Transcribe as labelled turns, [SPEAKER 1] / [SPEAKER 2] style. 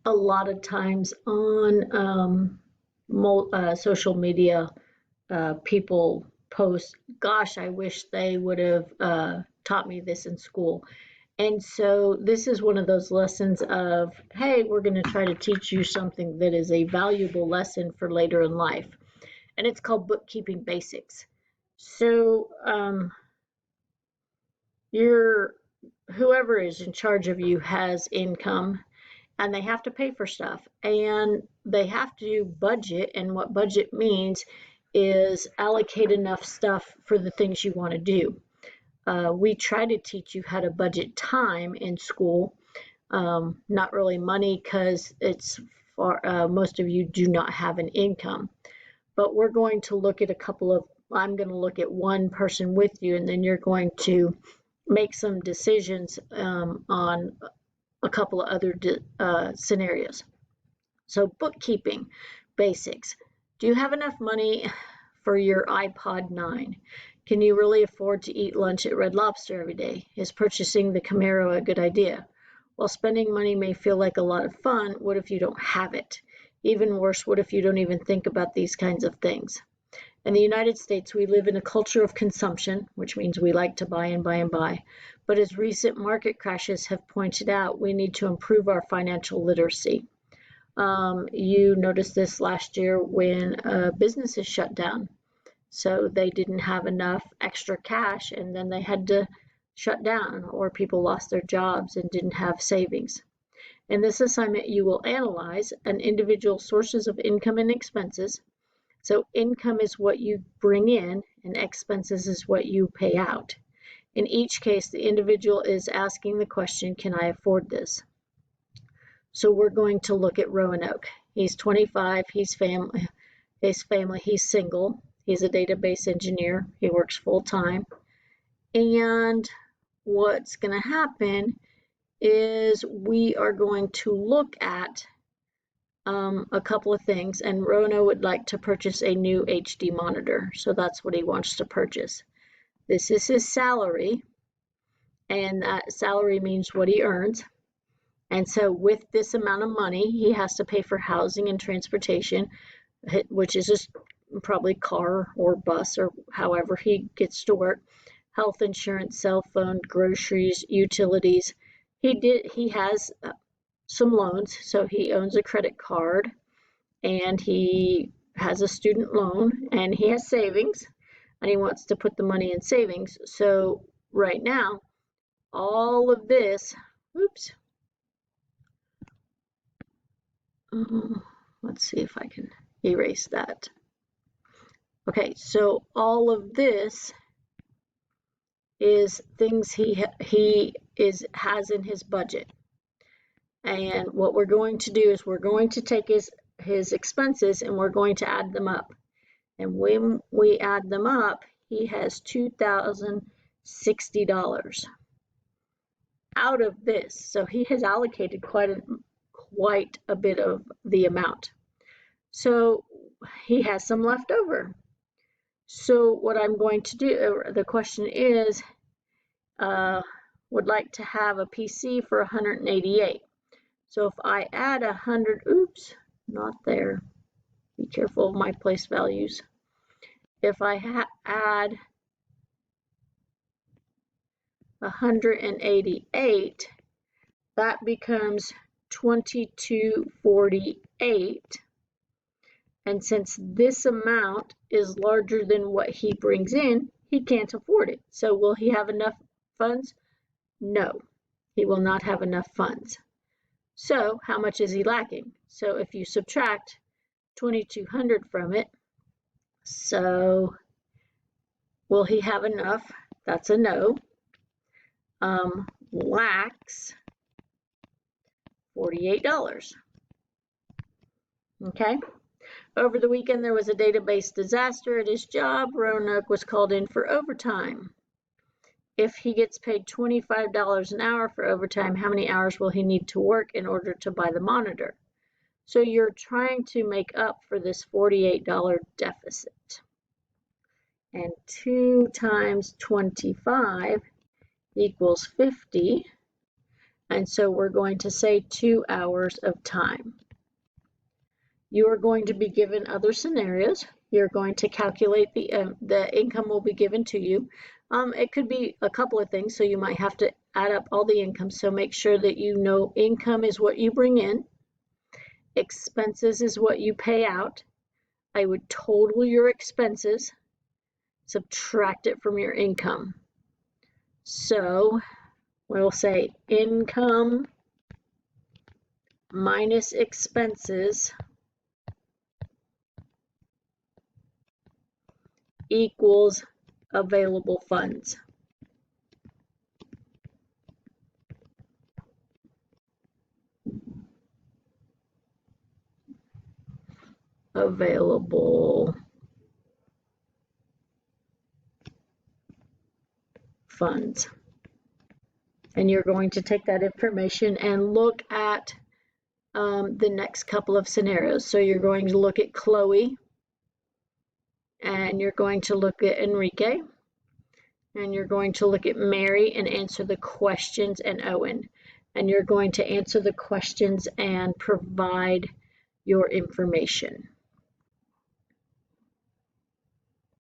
[SPEAKER 1] a lot of times on social media, people post, gosh, I wish they would have taught me this in school. And so this is one of those lessons of, hey, we're going to try to teach you something that is a valuable lesson for later in life. And it's called Bookkeeping Basics. So your whoever is in charge of you has income, and they have to pay for stuff, and they have to budget. And what budget means is allocate enough stuff for the things you want to do. We try to teach you how to budget time in school, not really money, because it's for most of you do not have an income. But we're going to look at I'm going to look at one person with you, and then you're going to make some decisions on a couple of other scenarios. So bookkeeping basics. Do you have enough money for your iPod 9? Can you really afford to eat lunch at Red Lobster every day? Is purchasing the Camaro a good idea? While spending money may feel like a lot of fun, what if you don't have it? Even worse, what if you don't even think about these kinds of things? In the United States, we live in a culture of consumption, which means we like to buy and buy and buy. But as recent market crashes have pointed out, we need to improve our financial literacy. You noticed this last year when businesses shut down. So they didn't have enough extra cash, and then they had to shut down, or people lost their jobs and didn't have savings. In this assignment, you will analyze an individual sources of income and expenses. So income is what you bring in, and expenses is what you pay out. In each case, the individual is asking the question, can I afford this? So we're going to look at Roanoke. He's 25, he's family, he's single, he's a database engineer, he works full-time. And what's going to happen is we are going to look at a couple of things, and Rono would like to purchase a new HD monitor, so that's what he wants to purchase. This is his salary, and that salary means what he earns. And so with this amount of money, he has to pay for housing and transportation, which is just probably car or bus or however he gets to work, health insurance, cell phone, groceries, utilities. He has some loans, so he owns a credit card, and he has a student loan, and he has savings, and he wants to put the money in savings. So right now, all of this, oops, let's see if I can erase that. Okay, so all of this is things he has in his budget. And what we're going to do is we're going to take his expenses, and we're going to add them up. And when we add them up, he has $2,060 out of this. So he has allocated quite a bit of the amount. So he has some left over. So what I'm going to do, the question is, would like to have a PC for 188. So if I add 100, oops, not there. Be careful of my place values. If I add 188, that becomes 2248. And since this amount is larger than what he brings in, he can't afford it. So will he have enough funds? No, he will not have enough funds. So how much is he lacking? So if you subtract 2,200 from it, so will he have enough? That's a no. Lacks $48. Okay. Over the weekend, there was a database disaster at his job. Roanoke was called in for overtime. If he gets paid $25 an hour for overtime, how many hours will he need to work in order to buy the monitor? So you're trying to make up for this $48 deficit. And 2 times 25 equals 50. And so we're going to say 2 hours of time. You are going to be given other scenarios. You're going to calculate the income will be given to you. It could be a couple of things, so you might have to add up all the income. So make sure that you know income is what you bring in, expenses is what you pay out. I would total your expenses, subtract it from your income. So we'll say income minus expenses equals available funds. Available funds. And you're going to take that information and look at the next couple of scenarios. So you're going to look at Chloe, and you're going to look at Enrique, and you're going to look at Mary and answer the questions, and Owen. And you're going to answer the questions and provide your information.